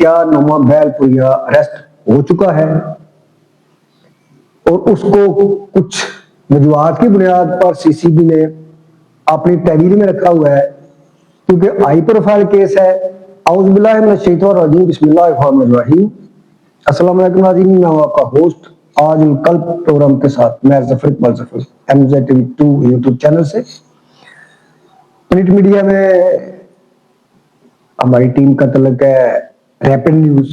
کیا نعمہ بہل پوریا اریسٹ ہو چکا ہے اور اس کو کچھ وجوہات کی بنیاد پر سی سی بی نے اپنی تحریر میں رکھا ہوا ہے کیونکہ ہائی پروفائل کیس ہے۔ اعوذ باللہ من الشیطان الرجیم، بسم اللہ الرحمن الرحیم۔ السلام علیکم ناظرین، میں ہوں آپ کا ہوسٹ آج القلب پروگرام کے ساتھ میں ظفر اقبال ظفر MZ TV2 یوٹیوب چینل سے۔ پرنٹ میڈیا میں ہماری ٹیم کا تعلق ہے ریپڈ نیوز،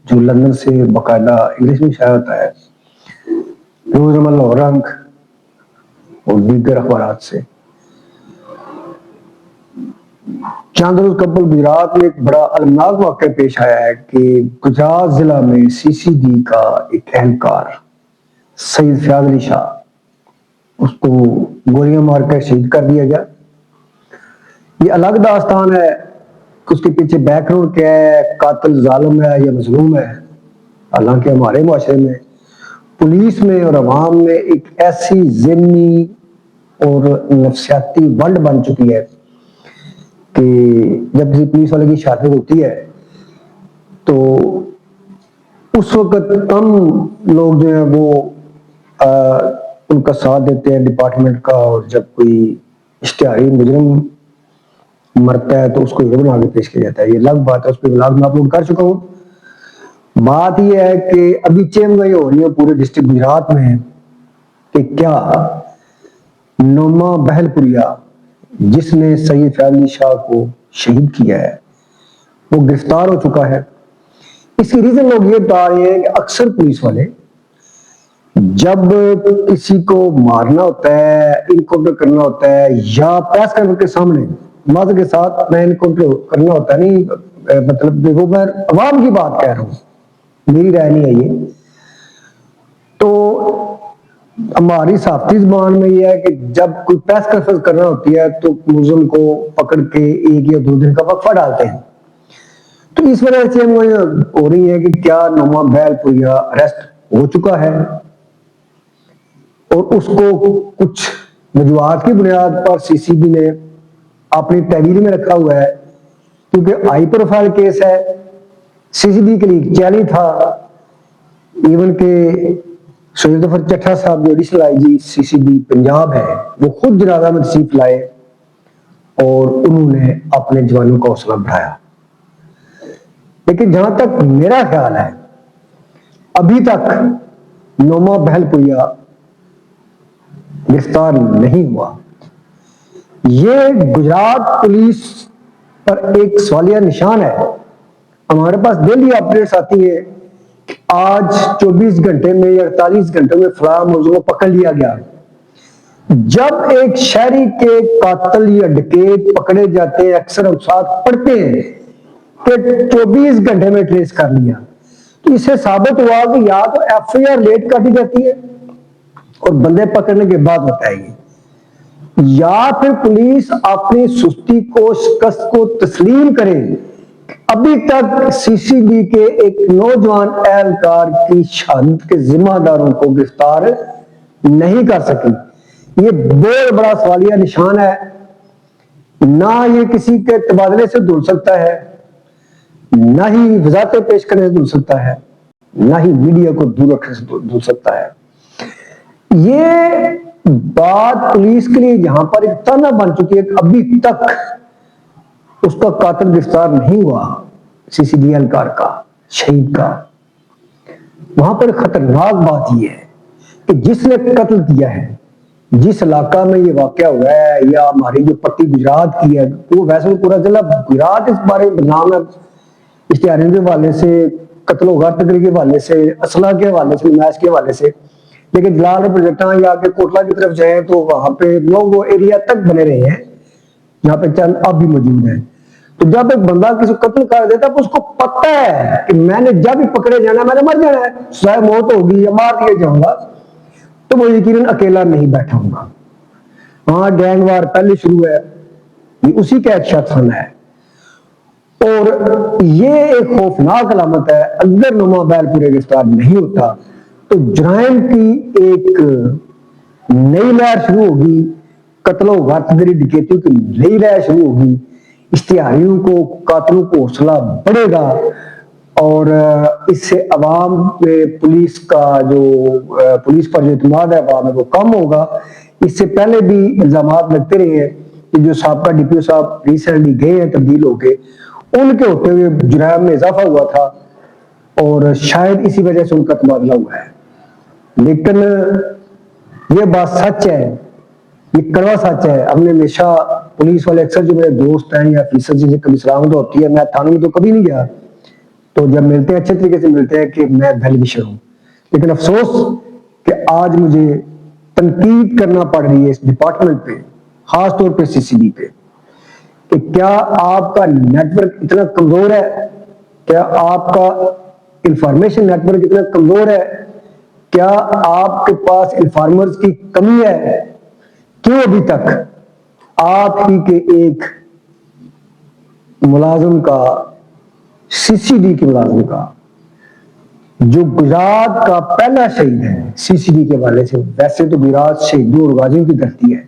جو لندن سے باقاعدہ انگلش میں شائع ہوتا ہے، روزنامہ لاہور رنگ اور دیگر اخبارات سے۔ چند روز قبل گجرات میں ایک بڑا المناک واقعہ پیش آیا ہے کہ گجرات ضلع میں CCD کا ایک اہلکار سید فیاض علی شاہ، اس کو گولیاں مار کر شہید کر دیا گیا۔ یہ الگ داستان ہے کہ اس کے پیچھے بیک گراؤنڈ کیا ہے، قاتل ظالم ہے یا مظلوم ہے۔ حالانکہ ہمارے معاشرے میں، پولیس میں اور عوام میں ایک ایسی ذہنی اور نفسیاتی ونڈ بن چکی ہے کہ جب کسی پولیس والے کی شہادت ہوتی ہے تو اس وقت کم لوگ جو ہیں وہ ان کا ساتھ دیتے ہیں ڈپارٹمنٹ کا، اور جب کوئی اشتہاری مجرم مرتا ہے تو اس کو ہیرو بنا کے پیش کیا جاتا ہے۔ یہ الگ بات ہے، اس پہ ولاگ میں اپلوڈ کر چکا ہوں۔ بات یہ ہے کہ ابھی چیمگائی ہو رہی ہے پورے ڈسٹرکٹ گجرات میں کہ کیا نعمہ بہل پوریا جس نے سید فیاض علی شاہ کو شہید کیا ہے وہ گرفتار ہو چکا ہے۔ اس کی ریزن لوگ یہ بتا رہے ہیں کہ اکثر پولیس والے جب کسی کو مارنا ہوتا ہے، انکاؤنٹر کرنا ہوتا ہے، یا پریس کانفرنس کے سامنے واضح کے ساتھ میں انکاؤنٹر کرنا ہوتا ہے، نہیں مطلب دیکھو میں عوام کی بات کہہ رہا ہوں، میری رائے نہیں ہے یہ، تو ہماری صحافتی زبان میں یہ ہے کہ جب کوئی پریس کانفرنس کرنا ہوتی ہے تو ملزم کو پکڑ کے 1 یا 2 دن کا وقفہ ڈالتے ہیں۔ تو اس وجہ سے ہو رہی ہے کہ کیا نعمہ بہل پوریا اریسٹ ہو چکا ہے اور اس کو کچھ وجوہات کی بنیاد پر CCB نے اپنی تحریر میں رکھا ہوا ہے کیونکہ ہائی پروفائل کیس ہے۔ CCB کے لیے چیلنج تھا، ایون کہ سید ظفر چٹھا صاحب جو ایڈیشنل IG CCB پنجاب ہے وہ خود جنازہ میں تشریف لائے اور انہوں نے اپنے جوانوں کا حوصلہ بڑھایا۔ لیکن جہاں تک میرا خیال ہے ابھی تک نعمہ بہل پوریا گرفتار نہیں ہوا۔ یہ گجرات پولیس پر ایک سوالیہ نشان ہے۔ ہمارے پاس ڈیلی اپڈیٹس آتی ہے کہ آج 24 گھنٹے میں یا 48 گھنٹوں میں فلاں ملزم کو پکڑ لیا گیا۔ جب ایک شہری کے قاتل یا ڈکیت پکڑے جاتے ہیں اکثر ہم ساتھ پڑھتے ہیں کہ 24 گھنٹے میں ٹریس کر لیا، تو اس سے ثابت ہوا کہ یا تو FIR لیٹ کاٹی جاتی ہے اور بندے پکڑنے کے بعد ہوتا ہے یہ، یا پھر پولیس اپنی سستی کو شکست کو تسلیم کرے۔ ابھی تک CCB کے ایک نوجوان اہلکار کی شہادت کے ذمہ داروں کو گرفتار نہیں کر سکی۔ یہ بہت بڑا سوالیہ نشان ہے۔ نہ یہ کسی کے تبادلے سے دھل سکتا ہے، نہ ہی وضاحتیں پیش کرنے سے دھل سکتا ہے، نہ ہی میڈیا کو دور رکھنے سے دھل سکتا ہے۔ یہ بات پولیس کے لیے یہاں پر ایک تانا بن چکی ہے کہ ابھی تک اس کا قاتل گرفتار نہیں ہوا، CCB اہلکار کا، شہید کا۔ وہاں پر خطرناک بات یہ ہے کہ جس نے قتل کیا ہے، جس علاقہ میں یہ واقعہ ہوا ہے، یا ہماری جو پٹی گجرات کی ہے، وہ ویسے پورا ضلع گجرات اس بارے میں بدنام ہے، اشتہاریوں کے حوالے سے، قتل و غارت کے حوالے سے، اسلحہ کے حوالے سے، نمائش کے حوالے سے۔ لیکن جلال پروجیکٹاں یا کہ کوٹلہ کی طرف جائیں تو وہاں پہ لوگ وہ ایریا تک بنے رہے ہیں جہاں پہ چند اب بھی موجود ہیں۔ تو جب ایک بندہ کسی کو قتل کر دیتا تو اس کو پتہ ہے کہ میں نے جب ہی پکڑے جانا میں نے مر جانا ہے، سوائے موت ہوگی یا مار دیا جاؤں گا، تو وہ یقیناً اکیلا نہیں بیٹھا ہوں گا۔ ہاں گینگ وار پہلے شروع ہے، یہ اسی کا ایک شخص ہے، اور یہ ایک خوفناک علامت ہے۔ اگر نعمہ بہل پوریا گرفتار نہیں ہوتا تو جرائم کی ایک نئی لہر شروع ہوگی، قتل و غارت گری ڈکیتیوں کی نئی لہر شروع ہوگی، اشتہاریوں کو، قاتلوں کو حوصلہ بڑھے گا، اور اس سے عوام پہ پولیس کا جو پولیس پر جو اعتماد ہے عوام میں وہ کم ہوگا. اس سے پہلے بھی الزامات لگتے رہے ہیں کہ جو سابقہ ڈی پی او صاحب ریسنٹلی گئے ہیں تبدیل ہو کے, ان کے ہوتے ہوئے جرائم میں اضافہ ہوا تھا اور شاید اسی وجہ سے ان کا تبادلہ ہوا ہے. لیکن یہ بات سچ ہے, یہ کڑوا سچ ہے. ہم نے ہمیشہ پولیس والے اکثر جو میرے دوست ہیں یا افیسر جن سے کبھی سلام تو ہوتی ہے, میں تھانے میں تو کبھی نہیں گیا, تو جب ملتے ہیں اچھے طریقے سے ملتے ہیں کہ میں ویلیڈیشن ہوں. لیکن افسوس کہ آج مجھے تنقید کرنا پڑ رہی ہے اس ڈپارٹمنٹ پہ, خاص طور پہ سی سی بی پہ, کہ کیا آپ کا نیٹ ورک اتنا کمزور ہے, کیا آپ کا انفارمیشن نیٹ ورک اتنا کمزور ہے, کیا آپ کے پاس انفارمرز کی کمی ہے, کیوں ابھی تک آپ ہی کے ایک ملازم کا, سی سی ڈی کے ملازم کا, جو گجرات کا پہلا شہید ہے سی سی ڈی کے حوالے سے, ویسے تو گجرات شہیدوں اور غازیوں کی دھرتی ہے,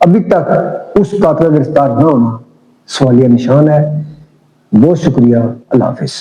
ابھی تک اس قاتل گرفتار نہ ہونا سوالیہ نشان ہے. بہت شکریہ, اللہ حافظ.